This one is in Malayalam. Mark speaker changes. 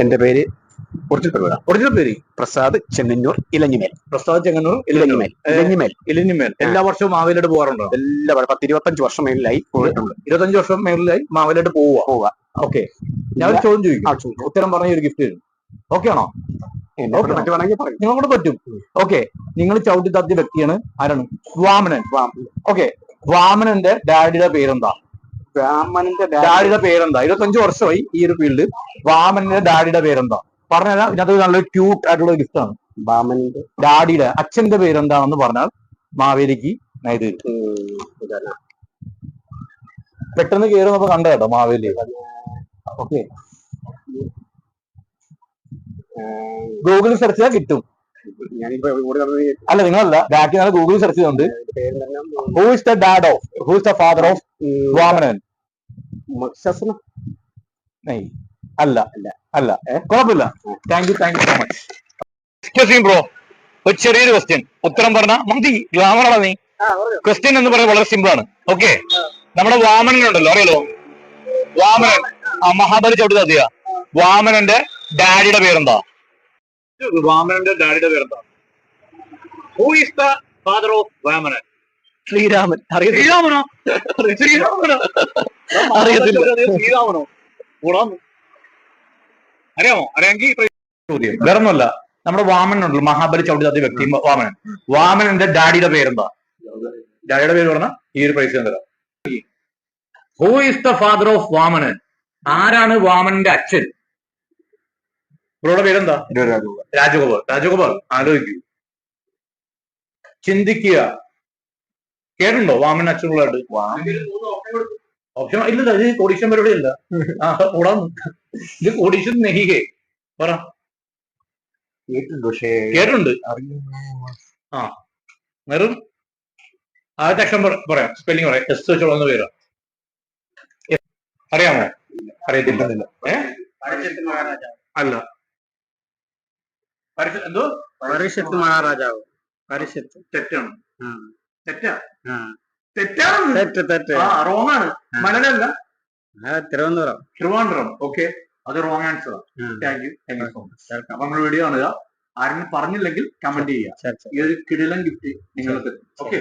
Speaker 1: എന്റെ പേര്
Speaker 2: ഒറിജിനൽ പേര്
Speaker 1: പ്രസാദ് ചെങ്ങന്നൂർ ഇലഞ്ഞിമേൽ.
Speaker 2: പ്രസാദ് ചെങ്ങന്നൂർ
Speaker 1: ഇലഞ്ഞിമേൽ.
Speaker 2: എല്ലാ വർഷവും മാവേലിയോട് പോകാറുണ്ടോ?
Speaker 1: എല്ലാ 10-25 വർഷം മേളിലായി പോയിട്ടുണ്ട്.
Speaker 2: 25 വർഷം മേളിലായി മാവേലിയോട് പോവുക. ഓക്കെ, ഞാൻ ഒരു ചോദ്യം ചോദിക്കും, ഉത്തരം പറഞ്ഞ ഒരു ഗിഫ്റ്റ് തരും. ഓക്കെ ആണോ? നിങ്ങളോട് പറ്റും. ഓക്കെ, നിങ്ങൾ ചവിട്ടി താത്തിയ വ്യക്തിയാണ് ആരാണ്? വാമനൻ. ഓക്കെ, വാമനന്റെ ഡാഡിയുടെ പേരെന്താ? ഡാഡിയുടെ പേരെന്താ? 25 വർഷമായി ഈ ഒരു ഫീൽഡ്. വാമനന്റെ ഡാഡിയുടെ പേരെന്താ? പറഞ്ഞാൽ ഇതിനകത്ത് നല്ലൊരു ക്യൂട്ട് ആയിട്ടുള്ള ഗിഫ്റ്റ് ആണ്. വാമനന്റെ ഡാഡിയുടെ അച്ഛന്റെ പേരെന്താണെന്ന് പറഞ്ഞാൽ മാവേലിക്ക് ഇത് പെട്ടെന്ന് കയറുന്നപ്പോ കണ്ട കേട്ടോ മാവേലി. ഓക്കെ, ഗൂഗിളിൽ സെർച്ച് ചെയ്താൽ കിട്ടും. അല്ല, നിങ്ങളല്ല, ബാക്കി നല്ല ഗൂഗിളിൽ സെർച്ച് ചെയ്തുണ്ട്. Who is the dad of, who is the father of Vamanan? അല്ല അല്ല, കുഴപ്പമില്ല. Thank you so much bro. ഒരു ചെറിയൊരു ക്വസ്റ്റ്യൻ, ഉത്തരം പറഞ്ഞ മതി. ഗ്ലാമറാണ് നീ. ക്വസ്റ്റ്യൻ എന്ന് പറയുന്നത് വളരെ സിമ്പിൾ ആണ്. ഓക്കെ, നമ്മുടെ വാമനൻ ഉണ്ടല്ലോ, അറിയാലോ വാമനൻ, മഹാബലി ചവിട്ടി താത്തിയ വാമനന്റെ ഡാഡിയുടെ പേരെന്താ? വാമനന്റെ ഡാഡിയുടെ പേരെന്താ? Who is the father of Vamanan?
Speaker 1: Sreeraman.
Speaker 2: ശ്രീരാമനോ? ശ്രീരാമനോ? ശ്രീരാമനോ? അറിയാമോ? അറിയാമെങ്കിൽ ചോദ്യം വേറൊന്നുമല്ല. നമ്മുടെ വാമനൻ ഉണ്ടല്ലോ, മഹാബലി ചവിട്ടി താത്തിയ വ്യക്തി വാമനൻ. വാമനന്റെ ഡാഡിയുടെ പേരെന്താ? ഡാഡിയുടെ പേര് പറഞ്ഞ ഈ ഒരു പ്രൈസ് തരാം. Who is the father of Vamanan? ആരാണ് വാമനന്റെ അച്ഛൻ? ഇവരുടെ പേരെന്താ? രാജഗോപാൽ. രാജഗോപാൽ, ആലോചിക്കൂ, ചിന്തിക്കുക. കേട്ടുണ്ടോ വാമന അച്ഛനുള്ളതായിട്ട്? ഓപ്ഷൻ ഇല്ല, ഇത് കോടീശ്വരൻ പരിപാടി അല്ല. ഇത് കോടീശ്വരൻ നെഹികെ പറ. കേട്ടുണ്ട്. ആ, വെറും ആദ്യത്തെ അക്ഷരം പറയാം, സ്പെല്ലിംഗ് പറയാം. എസ് വെച്ചോളുന്ന പേരാ. അറിയാമോ? അറിയത്തില്ല. അല്ല, എന്തോ
Speaker 1: പരിഷത്ത് മഹാരാജാവ്.
Speaker 2: തെറ്റാണ്. തെറ്റാണ്. റോങ് ആണ്. മലയാളല്ല, ട്രിവാൻഡ്രം. ഓക്കെ, അത് റോങ് ആൻസർ ആണ്. Thank you so much. അപ്പൊ നമ്മുടെ വീഡിയോ കാണുക. ആരെങ്കിലും പറഞ്ഞില്ലെങ്കിൽ കമന്റ് ചെയ്യുക. ഈ ഒരു കിടിലൻ ഗിഫ്റ്റ് നിങ്ങൾക്ക്. ഓക്കെ.